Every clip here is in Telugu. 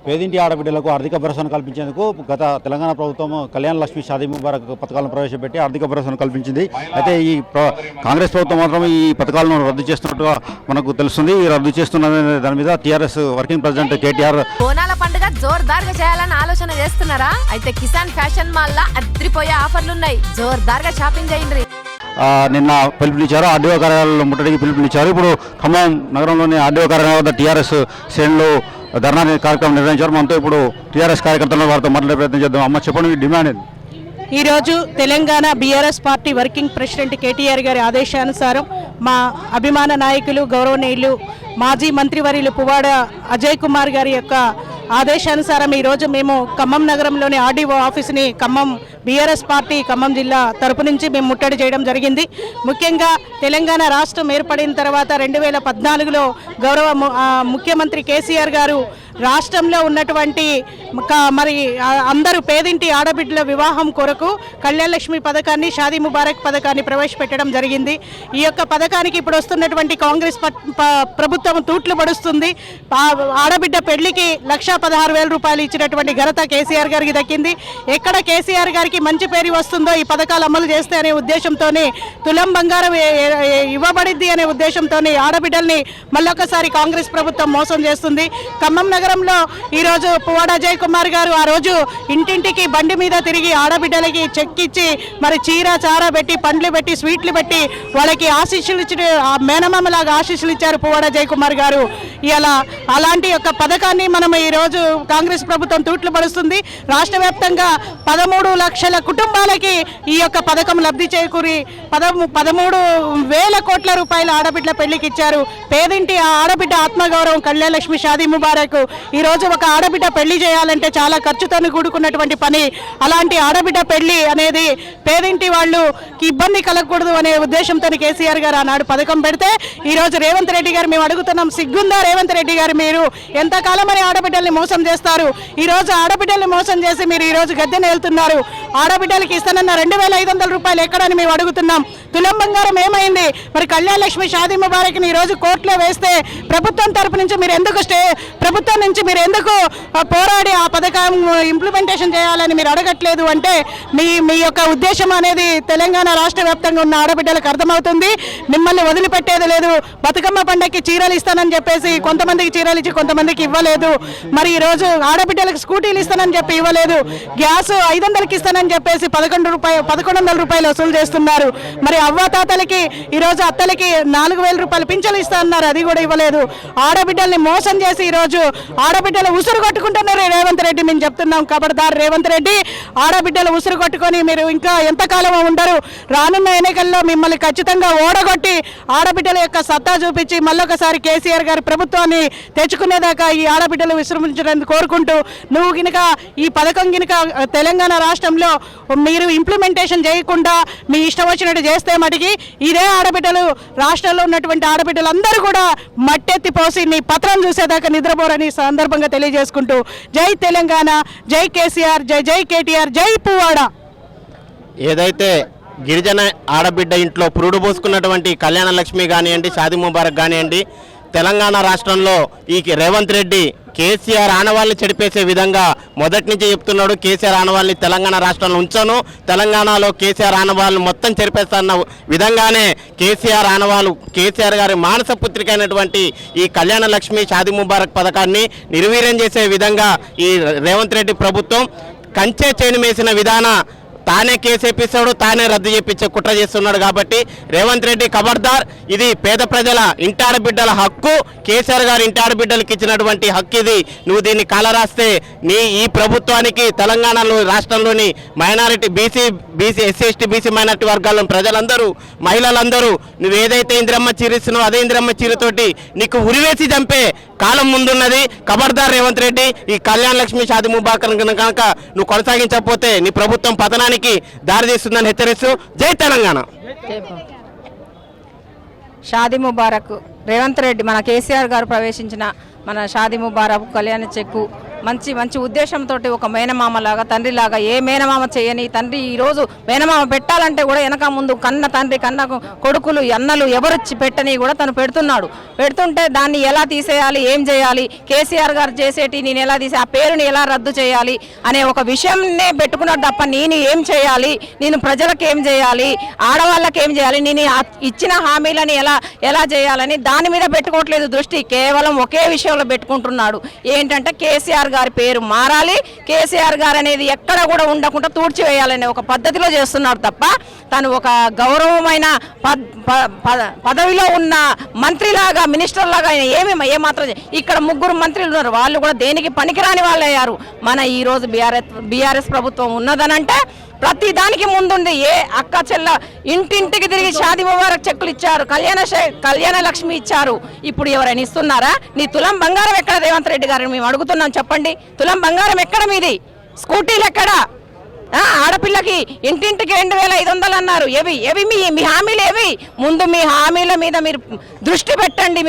పేదింటి ఆడబిడ్డలకు ఆర్థిక భరోసాను కల్పించేందుకు గత తెలంగాణ ప్రభుత్వం కళ్యాణ లక్ష్మి షాదీ ముబారక్ పథకాలను ప్రవేశపెట్టి ఆర్థిక భరోసాను కల్పించింది. అయితే ఈ కాంగ్రెస్ ప్రభుత్వం మాత్రం ఈ పథకాలను రద్దు చేస్తున్నట్టుగా మనకు తెలుస్తుంది. ఈ రద్దు చేస్తున్న దాని మీద టీఆర్ఎస్ వర్కింగ్ ప్రెసిడెంట్ కేటీఆర్ బోనాల పండుగ జోర్దార్గా చేయాలని ఆలోచన చేస్తున్నారా? అయితే కిసాన్ ఫ్యాషన్ మాల్ లా అద్రిపోయే ఆఫర్లున్నాయి. జోర్దార్గా షాపింగ్ చేయండి. నిన్న పిలుపునిచ్చారు, ఆర్డీఓ కార్యాలయంలో ముట్టడికి పిలుపునిచ్చారు. ఇప్పుడు ఖమ్మం నగరంలోని ఆర్డీఓ కార్యాలయం వద్ద టీఆర్ఎస్ శ్రేణులు ధర్నా కార్యక్రమం నిర్వహించారు. మనతో ఇప్పుడు టీఆర్ఎస్ కార్యకర్తల వారితో మాట్లాడే ప్రయత్నం చేద్దాం. అమ్మ చెప్పండి, డిమాండ్ ఏంది? ఈరోజు Telangana BRS party working president KTR గారి ఆదేశానుసారం మా అభిమాన నాయకులు గౌరవనీయులు మాజీ మంత్రివర్యులు పువ్వాడ అజయ్ కుమార్ గారి యొక్క ఆదేశానుసారం ఈరోజు మేము ఖమ్మం నగరంలోని ఆర్డీఓ ఆఫీస్ని ఖమ్మం బీఆర్ఎస్ పార్టీ ఖమ్మం జిల్లా తరపు నుంచి మేము ముట్టడి చేయడం జరిగింది. ముఖ్యంగా తెలంగాణ రాష్ట్రం ఏర్పడిన తర్వాత 2014లో గౌరవ ముఖ్యమంత్రి కేసీఆర్ గారు రాష్ట్రంలో ఉన్నటువంటి మరి అందరూ పేదింటి ఆడబిడ్డల వివాహం కొరకు కళ్యాణలక్ష్మి పథకాన్ని, షాదీ ముబారక్ పథకాన్ని ప్రవేశపెట్టడం జరిగింది. ఈ యొక్క పథకానికి ఇప్పుడు వస్తున్నటువంటి కాంగ్రెస్ ప్రభుత్వం తూట్లు పడుస్తుంది. ఆడబిడ్డ పెళ్లికి 1,16,000 రూపాయలు ఇచ్చినటువంటి ఘనత కేసీఆర్ గారికి దక్కింది. ఎక్కడ కేసీఆర్ గారికి మంచి పేరు వస్తుందో ఈ పథకాలు అమలు చేస్తే అనే ఉద్దేశంతోనే తులం బంగారం ఇవ్వబడిద్ది అనే ఉద్దేశంతోనే ఆడబిడ్డల్ని మళ్ళొకసారి కాంగ్రెస్ ప్రభుత్వం మోసం చేస్తుంది. ఖమ్మం నగరంలో ఈరోజు పువ్వాడ అజయ్ కుమార్ గారు ఆ రోజు ఇంటింటికి బండి మీద తిరిగి ఆడబిడ్డలకి చెక్ ఇచ్చి మరి చీర చార పెట్టి పండ్లు పెట్టి స్వీట్లు పెట్టి వాళ్ళకి ఆశీస్సులు ఇచ్చి మేనమామలాగా ఆశీస్సులు ఇచ్చారు పువ్వాడ అజయ్ కుమార్ గారు. ఇలా అలాంటి యొక్క పథకాన్ని మనం ఈరోజు కాంగ్రెస్ ప్రభుత్వం తూట్లు పడుస్తుంది. రాష్ట్ర వ్యాప్తంగా 13 లక్షల కుటుంబాలకి ఈ యొక్క పథకం లబ్ధి చేకూరి 13,000 కోట్ల రూపాయల ఆడబిడ్డల పెళ్లికి ఇచ్చారు. పేదింటి ఆ ఆడబిడ్డ ఆత్మగౌరవం కళ్యాణలక్ష్మి షాదీ ముబారక్. ఈరోజు ఒక ఆడబిడ్డ పెళ్లి చేయాలంటే చాలా ఖర్చుతో కూడుకున్నటువంటి పని. అలాంటి ఆడబిడ్డ పెళ్లి అనేది పేదింటి వాళ్ళకి ఇబ్బంది కలగకూడదు అనే ఉద్దేశంతో కేసీఆర్ గారు ఆనాడు పథకం పెడితే ఈరోజు రేవంత్ రెడ్డి గారు మేము అడుగుతున్నాం, సిగ్గుందా రేవంత్ రెడ్డి గారు? మీరు ఎంతకాలం అని ఆడబిడ్డల్ని మోసం చేస్తారు? ఈరోజు ఆడబిడ్డల్ని మోసం చేసి మీరు ఈరోజు గద్దెన వెళ్తున్నారు. ఆడబిడ్డలకి ఇస్తానన్న 2,500 రూపాయలు ఎక్కడని మేము అడుగుతున్నాం. తులం బంగారం ఏమైంది? మరి కళ్యాణలక్ష్మి షాదీ ముబారక్ని ఈరోజు కోర్టులో వేస్తే ప్రభుత్వం తరపు నుంచి మీరు ఎందుకు ప్రభుత్వం నుంచి మీరు ఎందుకు పోరాడి ఆ పథకం ఇంప్లిమెంటేషన్ చేయాలని మీరు అడగట్లేదు అంటే మీ యొక్క ఉద్దేశం అనేది తెలంగాణ రాష్ట్ర వ్యాప్తంగా ఉన్న ఆడబిడ్డలకు అర్థమవుతుంది. మిమ్మల్ని వదిలిపెట్టేది లేదు. బతుకమ్మ పండగకి చీరలు ఇస్తానని చెప్పేసి కొంతమందికి చీరలు ఇచ్చి కొంతమందికి ఇవ్వలేదు. మరి ఈరోజు ఆడబిడ్డలకు స్కూటీలు ఇస్తానని చెప్పి ఇవ్వలేదు. గ్యాస్ 500కి ఇస్తానని చెప్పేసి 1,100 రూపాయలు వసూలు చేస్తున్నారు. మరి అవ్వాతాతలకి ఈరోజు అత్తలకి 4,000 రూపాయలు పింఛను ఇస్తానన్నారు, అది కూడా ఇవ్వలేదు. ఆడబిడ్డల్ని మోసం చేసి ఈరోజు ఆడబిడ్డలు ఉసురు కొట్టుకుంటున్నారు రేవంత్ రెడ్డి. మేము చెప్తున్నాం, ఖబర్దార్ రేవంత్ రెడ్డి. ఆడబిడ్డలు ఉసురు కొట్టుకొని మీరు ఇంకా ఎంతకాలం ఉండరు. రానున్న ఎన్నికల్లో మిమ్మల్ని ఖచ్చితంగా ఓడగొట్టి ఆడబిడ్డల యొక్క సత్తా చూపించి మళ్ళొకసారి కేసీఆర్ గారి ప్రభుత్వాన్ని తెచ్చుకునేదాకా ఈ ఆడబిడ్డలు విశ్రమించడానికి కోరుకుంటూ, నువ్వు గినక ఈ పథకం గినక తెలంగాణ రాష్ట్రంలో మీరు ఇంప్లిమెంటేషన్ చేయకుండా మీ ఇష్టం వచ్చినట్టు చేస్తే మటుకి ఇదే ఆడబిడ్డలు రాష్ట్రంలో ఉన్నటువంటి ఆడబిడ్డలందరూ కూడా మట్టెత్తి పోసి నీ పత్రం చూసేదాకా నిద్రపోరని సందర్భంగా తెలియజేసుకుంటూ జై తెలంగాణ, జై కేసీఆర్, జై జై కేటీఆర్, జై పువ్వాడ. ఏదైతే గిరిజన ఆడబిడ్డ ఇంట్లో పురుడు పోసుకున్నటువంటి కళ్యాణ లక్ష్మి కానివ్వండి, షాదీ ముబారక్ కానివ్వండి, తెలంగాణ రాష్ట్రంలో ఈ రేవంత్ రెడ్డి కేసీఆర్ ఆనవాళ్ళని చెడిపేసే విధంగా మొదటి నుంచి చెప్తున్నాడు. కేసీఆర్ ఆనవాళ్ళని తెలంగాణ రాష్ట్రంలో ఉంచాను, తెలంగాణలో కేసీఆర్ ఆనవాళ్ళని మొత్తం చెరిపేస్తున్న విధంగానే కేసీఆర్ ఆనవాళ్ళు కేసీఆర్ గారి మానస పుత్రిక అయినటువంటి ఈ కళ్యాణ లక్ష్మి షాదీ ముబారక్ పథకాన్ని నిర్వీర్యం చేసే విధంగా ఈ రేవంత్ రెడ్డి ప్రభుత్వం కంచె చేను వేసిన విధాన తానే కేసేపిస్తాడు, తానే రద్దు చేపించే కుట్ర చేస్తున్నాడు. కాబట్టి రేవంత్ రెడ్డి ఖబర్దార్. ఇది పేద ప్రజల ఇంటాడబిడ్డల హక్కు. కేసీఆర్ గారు ఇంటాడబిడ్డలకు ఇచ్చినటువంటి హక్కు ఇది. నువ్వు దీన్ని కాలరాస్తే ఈ ప్రభుత్వానికి తెలంగాణలో రాష్ట్రంలోని minority BC SC ST BC minority వర్గాల ప్రజలందరూ, మహిళలందరూ నువ్వు ఏదైతే ఇందిరమ్మ చీరిస్తున్నావు అదే ఇందిరమ్మ చీరతోటి నీకు ఉరివేసి చంపే కాలం ముందున్నది. ఖబర్దార్ రేవంత్ రెడ్డి. ఈ కళ్యాణ లక్ష్మి షాదీ ముబారక్ కనుక నువ్వు కొనసాగించకపోతే నీ ప్రభుత్వం పతనానికి దారితీస్తుందని హెచ్చరిస్తూ జై తెలంగాణ. షాదీ ముబారక్ రేవంత్ రెడ్డి మన కేసీఆర్ గారు ప్రవేశించిన మన షాదీ ముబారక్ కళ్యాణ చెక్కు మంచి మంచి ఉద్దేశంతో ఒక మేనమామలాగా తండ్రిలాగా ఏ మేనమామ చేయని తండ్రి ఈరోజు మేనమామ పెట్టాలంటే కూడా వెనక ముందు కన్న తండ్రి కన్న కొడుకులు అన్నలు ఎవరొచ్చి పెట్టని కూడా తను పెడుతున్నాడు. పెడుతుంటే దాన్ని ఎలా తీసేయాలి, ఏం చేయాలి, కేసీఆర్ గారు చేసేటి నేను ఎలా తీసే ఆ పేరుని ఎలా రద్దు చేయాలి అనే ఒక విషయంనే పెట్టుకున్నాడు తప్ప నేను ఏం చేయాలి, నేను ప్రజలకు ఏం చేయాలి, ఆడవాళ్ళకి ఏం చేయాలి, నేను ఇచ్చిన హామీలని ఎలా చేయాలని దాని మీద పెట్టుకోవట్లేదు దృష్టి. కేవలం ఒకే విషయంలో పెట్టుకుంటున్నాడు. ఏంటంటే కేసీఆర్ గారి పేరు మారాలి, కేసీఆర్ గారు అనేది ఎక్కడ కూడా ఉండకుండా తూడ్చివేయాలనే ఒక పద్ధతిలో చేస్తున్నాడు తప్ప తను ఒక గౌరవమైన పదవిలో ఉన్న మంత్రిలాగా మినిస్టర్ లాగా ఏమాత్రం ఇక్కడ 3 మంత్రులు ఉన్నారు. వాళ్ళు కూడా దేనికి పనికిరాని వాళ్ళు అయ్యారు. మన ఈరోజు బీఆర్ఎస్ ప్రభుత్వం ఉన్నదనంటే ప్రతి దానికి ముందుంది. ఏ అక్క చెల్ల ఇంటింటికి తిరిగి షాదీ ముబారక్ చెక్కులు ఇచ్చారు, కళ్యాణ లక్ష్మి ఇచ్చారు. ఇప్పుడు ఎవరైనా ఇస్తున్నారా? నీ తులం బంగారం ఎక్కడ రేవంత్ రెడ్డి గారు మేము అడుగుతున్నాం, చెప్పండి. తులం బంగారం ఎక్కడ మీది? స్కూటీలు ఎక్కడ? ఆడపిల్లకి ఇంటింటికి 2500 అన్నారు. ఏవి మీ హామీలు ఏవి? ముందు మీ హామీల మీద మీరు దృష్టి పెట్టండి.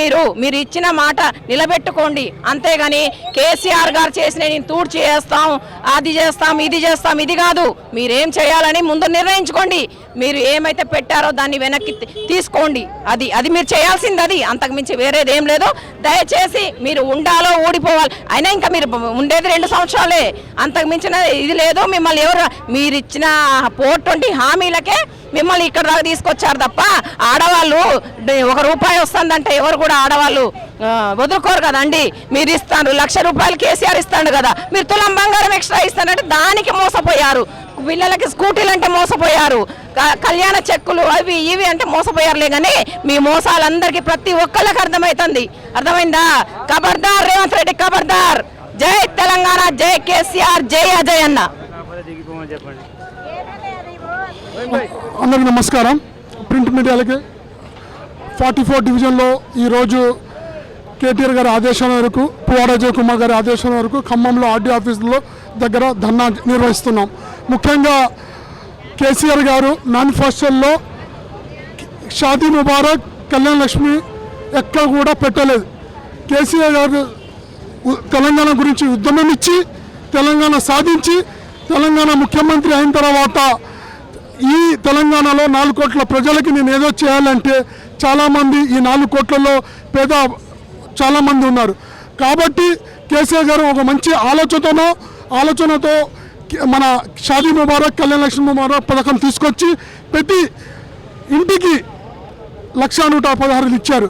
మీరు ఇచ్చిన మాట నిలబెట్టుకోండి. అంతేగాని కేసీఆర్ గారు చేసిన నేను తూడ్చి చేస్తాం, అది చేస్తాం, ఇది కాదు. మీరేం చేయాలని ముందు నిర్ణయించుకోండి. మీరు ఏమైతే పెట్టారో దాన్ని వెనక్కి తీసుకోండి. అది మీరు చేయాల్సింది. అది అంతకుమించి వేరేది ఏం లేదు. దయచేసి మీరు ఉండాలో ఊడిపోవాలి. అయినా ఇంకా మీరు ఉండేది 2 సంవత్సరాలే, అంతకుమించిన ఇది లేదు. మిమ్మల్ని ఎవరు మీరిచ్చిన 420 హామీలకే మిమ్మల్ని ఇక్కడ దాకా తీసుకొచ్చారు తప్ప ఆడవాళ్ళు ₹1 వస్తుందంటే ఎవరు కూడా ఆడవాళ్ళు వదులుకోరు కదండి. మీరు ఇస్తాను ₹1,00,000 కేసీఆర్ ఇస్తాడు కదా, మీరు తులం బంగారం ఎక్స్ట్రా ఇస్తానంటే దానికి మోసపోయారు. పిల్లలకి స్కూటీలు అంటే మోసపోయారు, కళ్యాణ చెక్కులు అవి ఇవి అంటే మోసపోయారులే. కానీ మీ మోసాలందరికీ ప్రతి ఒక్కళ్ళకి అర్థమైందా? ఖబర్దార్ రేవంత్ రెడ్డి, ఖబర్దార్. జై తెలంగాణ, జై కేసీఆర్, జై అజయ్ అన్న. అందరికీ నమస్కారం. ప్రింట్ మీడియాలకి 44 డివిజన్లో ఈరోజు కేటీఆర్ గారి ఆదేశం మేరకు, పువ్వాడ అజయ్ కుమార్ గారి ఆదేశం మేరకు ఖమ్మంలో ఆర్డీ ఆఫీసులో దగ్గర ధర్నా నిర్వహిస్తున్నాం. ముఖ్యంగా కేసీఆర్ గారు మేనిఫెస్టోలో షాదీ ముబారక్, కళ్యాణ లక్ష్మి ఎక్కడ కూడా పెట్టలేదు. కేసీఆర్ గారు తెలంగాణ గురించి ఉద్యమం ఇచ్చి తెలంగాణ సాధించి తెలంగాణ ముఖ్యమంత్రి అయిన తర్వాత ఈ తెలంగాణలో 4 కోట్ల ప్రజలకి నేను ఏదో చేయాలంటే చాలామంది ఈ 4 కోట్లలో పేద చాలామంది ఉన్నారు. కాబట్టి కేసీఆర్ గారు ఒక మంచి ఆలోచనతో మన షాదీ ముబారక్, కళ్యాణ లక్ష్మి ముబారక్ పథకం తీసుకొచ్చి ప్రతి ఇంటికి 1,116 ఇచ్చారు.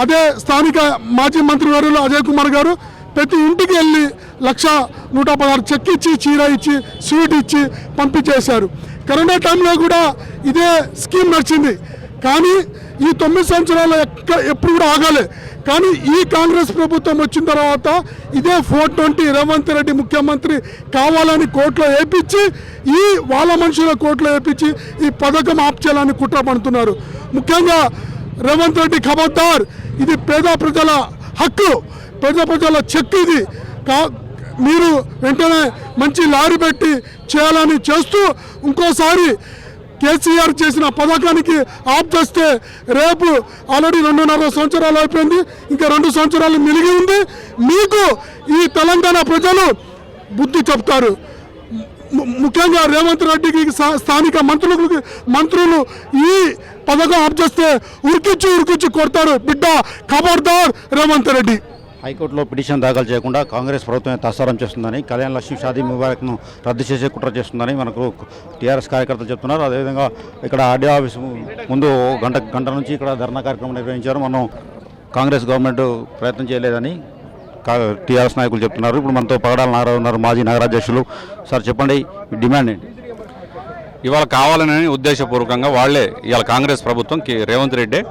అదే స్థానిక మాజీ మంత్రివర్యులు అజయ్ కుమార్ గారు ప్రతి ఇంటికి వెళ్ళి 1,116 చెక్ ఇచ్చి, చీర ఇచ్చి, స్వీట్ ఇచ్చి పంపించేశారు. కరోనా టైంలో కూడా ఇదే స్కీమ్ నడిచింది. కానీ ఈ 9 సంవత్సరాలు ఎప్పుడు కూడా ఆగాలి. కానీ ఈ కాంగ్రెస్ ప్రభుత్వం వచ్చిన తర్వాత ఇదే 420 రేవంత్ రెడ్డి ముఖ్యమంత్రి కావాలని కోర్టులో వేయించి, ఈ వాళ్ళ మనుషుల కోర్టులో వేయించి ఈ పథకం ఆప్ చేయాలని కుట్ర పడుతున్నారు. ముఖ్యంగా రేవంత్ రెడ్డి ఖబర్దార్, ఇది పేద ప్రజల హక్కు, పేద ప్రజల చెక్. ఇది మీరు వెంటనే మంచి లారీ పెట్టి చేయాలని చేస్తూ ఇంకోసారి కేసీఆర్ చేసిన పథకానికి ఆప్ చేస్తే రేపు ఆల్రెడీ 2.5 సంవత్సరాలు అయిపోయింది, ఇంకా 2 సంవత్సరాలు మిగిలి ఉంది. మీకు ఈ తెలంగాణ ప్రజలు బుద్ధి చెప్తారు. ముఖ్యంగా రేవంత్ రెడ్డికి స్థానిక మంత్రులు ఈ పథకం ఆప్ చేస్తే ఉరికిచ్చి కొడతారు. బిడ్డ ఖబర్దార్ రేవంత్ రెడ్డి. హైకోర్టులో పిటిషన్ దాఖలు చేయకుండా కాంగ్రెస్ ప్రభుత్వం తాత్సారం చేస్తుందని, కళ్యాణ లక్ష్మి షాదీ ముబారక్ను రద్దు చేసే కుట్ర చేస్తుందని మనకు టీఆర్ఎస్ కార్యకర్తలు చెప్తున్నారు. అదేవిధంగా ఇక్కడ ఆర్డీ ఆఫీస్ ముందు గంట నుంచి ఇక్కడ ధర్నా కార్యక్రమం నిర్వహించారు. మనం కాంగ్రెస్ గవర్నమెంట్ ప్రయత్నం చేయలేదని టీఆర్ఎస్ నాయకులు చెప్తున్నారు. ఇప్పుడు మనతో పగడాల నాగరాజు ఉన్నారు, మాజీ నగరాధ్యక్షులు. సార్ చెప్పండి, డిమాండ్ ఏంటి? ఇవాళ కావాలని ఉద్దేశపూర్వకంగా వాళ్ళే ఇవాళ కాంగ్రెస్ ప్రభుత్వం రేవంత్ రెడ్డి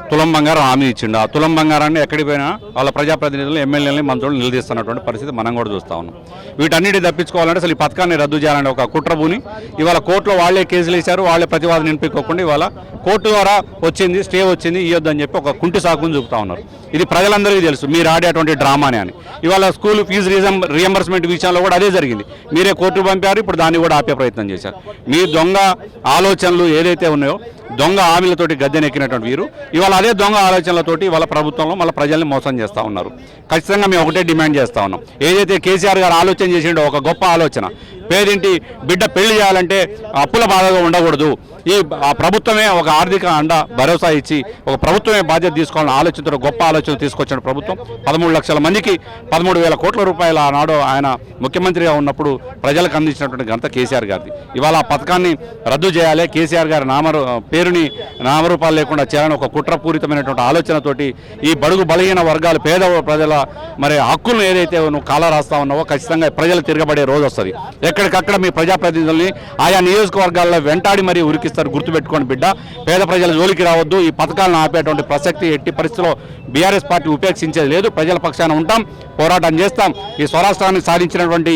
తులం బంగారం హామీ ఇచ్చిండు. ఆ తులం బంగారాన్ని ఎక్కడికి పోయినా వాళ్ళ ప్రజాప్రతినిధులు, ఎమ్మెల్యేలని, మంత్రులు నిలదీస్తున్నటువంటి పరిస్థితి మనం కూడా చూస్తూ ఉన్నాం. వీటన్నిటి తప్పించుకోవాలంటే అసలు ఈ పథకాన్ని రద్దు చేయాలని ఒక కుట్రభూని ఇవాళ కోర్టులో వాళ్లే కేసులు వేశారు. వాళ్లే ప్రతివాదన వినిపించుకోకుండా ఇవాళ కోర్టు ద్వారా వచ్చింది, స్టే వచ్చింది, ఇవ్వద్దని చెప్పి ఒక కుంటి సాకుని చూపుతా ఉన్నారు. ఇది ప్రజలందరికీ తెలుసు, మీరు ఆడేటువంటి డ్రామానే అని. ఇవాళ స్కూల్ ఫీజు రియంబర్స్మెంట్ విషయంలో కూడా అదే జరిగింది. మీరే కోర్టుకు పంపారు, ఇప్పుడు దాన్ని కూడా ఆపే ప్రయత్నం చేశారు. మీ దొంగ ఆలోచనలు ఏదైతే ఉన్నాయో, దొంగ హామీలతోటి గద్దెనెక్కినటువంటి వీరు ఇవాళ అదే దొంగ ఆలోచనలతోటి వాళ్ళ ప్రభుత్వంలో మళ్ళీ ప్రజల్ని మోసం చేస్తూ ఉన్నారు. ఖచ్చితంగా మేము ఒకటే డిమాండ్ చేస్తూ ఉన్నాం. ఏదైతే కేసీఆర్ గారు ఆలోచన చేసిండో ఒక గొప్ప ఆలోచన, పేదింటి బిడ్డ పెళ్లి చేయాలంటే అప్పుల బాధగా ఉండకూడదు, ఆ ప్రభుత్వమే ఒక ఆర్థిక అండ భరోసా ఇచ్చి ఒక ప్రభుత్వమే బాధ్యత తీసుకోవాలని ఆలోచనతో గొప్ప ఆలోచన తీసుకొచ్చిన ప్రభుత్వం 13 లక్షల మందికి 13,000 కోట్ల రూపాయలు ఆనాడు ఆయన ముఖ్యమంత్రిగా ఉన్నప్పుడు ప్రజలకు అందించినటువంటి ఘనత కేసీఆర్ గారిది. ఇవాళ ఆ పథకాన్ని రద్దు చేయాలి, కేసీఆర్ గారి పేరుని నామరూపాలు లేకుండా చేయాలని ఒక కుట్రపూరితమైనటువంటి ఆలోచనతోటి ఈ బడుగు బలహీన వర్గాలు పేద ప్రజల మరి హక్కులను ఏదైతే నువ్వు కాలా రాస్తా ఉన్నావో ఖచ్చితంగా ప్రజలు తిరగబడే రోజు వస్తుంది. ఎక్కడికక్కడ మీ ప్రజాప్రతినిధుల్ని ఆయా నియోజకవర్గాల్లో వెంటాడి మరీ ఉరికిస్తారు. గుర్తుపెట్టుకోండి బిడ్డ, పేద ప్రజల జోలికి రావద్దు. ఈ పథకాలను ఆపేటువంటి ప్రసక్తి ఎట్టి పరిస్థితుల్లో బీఆర్ఎస్ పార్టీ ఉపేక్షించేది లేదు. ప్రజల పక్షాన ఉంటాం, పోరాటం చేస్తాం. ఈ స్వరాష్ట్రాన్ని సాధించినటువంటి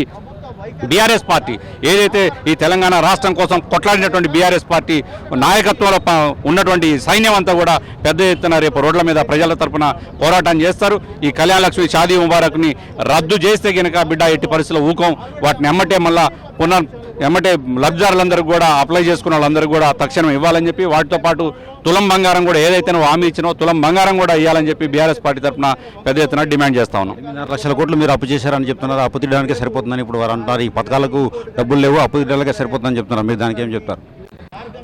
బీఆర్ఎస్ పార్టీ ఏదైతే ఈ తెలంగాణ రాష్ట్రం కోసం కొట్లాడినటువంటి బీఆర్ఎస్ పార్టీ నాయకత్వంలో ఉన్నటువంటి సైన్యం అంతా కూడా పెద్ద ఎత్తున రేపు రోడ్ల మీద ప్రజల తరపున పోరాటం చేస్తారు. ఈ కళ్యాణ లక్ష్మి షాదీ ముబారక్ని రద్దు చేస్తే కనుక బిడ్డ ఎట్టి పరిస్థితుల్లో ఊకం, వాటిని ఎమ్మటే మళ్ళా ఎమ్మటే లబ్ధిదారులందరూ కూడా అప్లై చేసుకున్న వాళ్ళందరూ కూడా తక్షణం ఇవ్వాలని చెప్పి, వాటితో పాటు తులం బంగారం కూడా ఏదైతే నువ్వు హామీ ఇచ్చినో తులం బంగారం కూడా ఇవ్వాలని చెప్పి బీఆర్ఎస్ పార్టీ తరఫున పెద్ద ఎత్తున డిమాండ్ చేస్తా ఉన్నాం. 8 లక్షల కోట్లు మీరు అప్పు చేశారని చెప్తున్నారు. అప్పు తీయడానికే సరిపోతుందని ఇప్పుడు వారు అంటున్నారు. ఈ పథకాలకు డబ్బులు లేవు, అప్పు తీయడానికే సరిపోతుందని చెప్తున్నారు. మీరు దానికి ఏం చెప్తారు?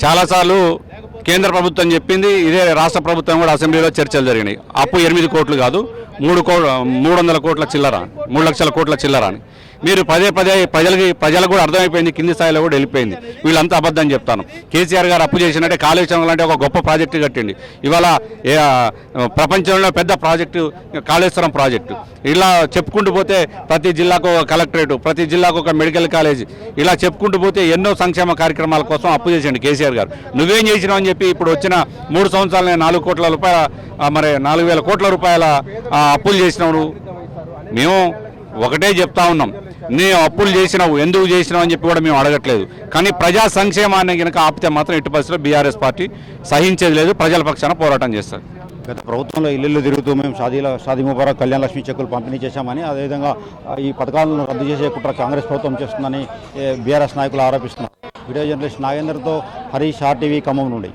చాలాసార్లు కేంద్ర ప్రభుత్వం చెప్పింది, ఇదే రాష్ట్ర ప్రభుత్వం కూడా అసెంబ్లీలో చర్చలు జరిగినాయి. అప్పు 8 కోట్లు కాదు 300 కోట్ల చిల్లర, 3 లక్షల కోట్ల చిల్లర అని. మీరు పదే ప్రజలకు కూడా అర్థమైపోయింది, కింది స్థాయిలో కూడా వెళ్ళిపోయింది. వీళ్ళంతా అబద్ధం చెప్తాను. కేసీఆర్ గారు అప్పు చేసినట్టే కాళేశ్వరం లాంటి ఒక గొప్ప ప్రాజెక్టు కట్టింది. ఇవాళ ప్రపంచంలో పెద్ద ప్రాజెక్టు కాళేశ్వరం ప్రాజెక్టు. ఇలా చెప్పుకుంటూ పోతే ప్రతి జిల్లాకు ఒక కలెక్టరేటు, ప్రతి జిల్లాకు ఒక మెడికల్ కాలేజ్, ఇలా చెప్పుకుంటూ పోతే ఎన్నో సంక్షేమ కార్యక్రమాల కోసం అప్పు చేసిండు కేసీఆర్ గారు. నువ్వేం చేసినావు అని చెప్పి ఇప్పుడు వచ్చిన 3 సంవత్సరాలనే 4 కోట్ల రూపాయల మరి 4,000 కోట్ల రూపాయల అప్పులు చేసినావు. మేము ఒకటే చెప్తా ఉన్నాం, నీ అప్పులు చేసినావు, ఎందుకు చేసినావు అని చెప్పి కూడా మేము అడగట్లేదు. కానీ ప్రజా సంక్షేమాన్ని కనుక ఆపితే మాత్రం ఎట్టి పరిస్థితుల్లో బీఆర్ఎస్ పార్టీ సహించేది లేదు, ప్రజల పక్షాన పోరాటం చేస్తారు. గత ప్రభుత్వంలో ఇల్లు తిరుగుతూ మేము షాదీ ముబారక్ కళ్యాణ లక్ష్మి చెక్కులు పంపిణీ చేశామని, అదేవిధంగా ఈ పథకాలను రద్దు చేసే కుట్ర కాంగ్రెస్ ప్రభుత్వం చేస్తుందని బీఆర్ఎస్ నాయకులు ఆరోపిస్తున్నారు. వీడియో జర్నలిస్ట్ నాగేందర్తో హరీష్, RTV ఖమ్మం నుండి.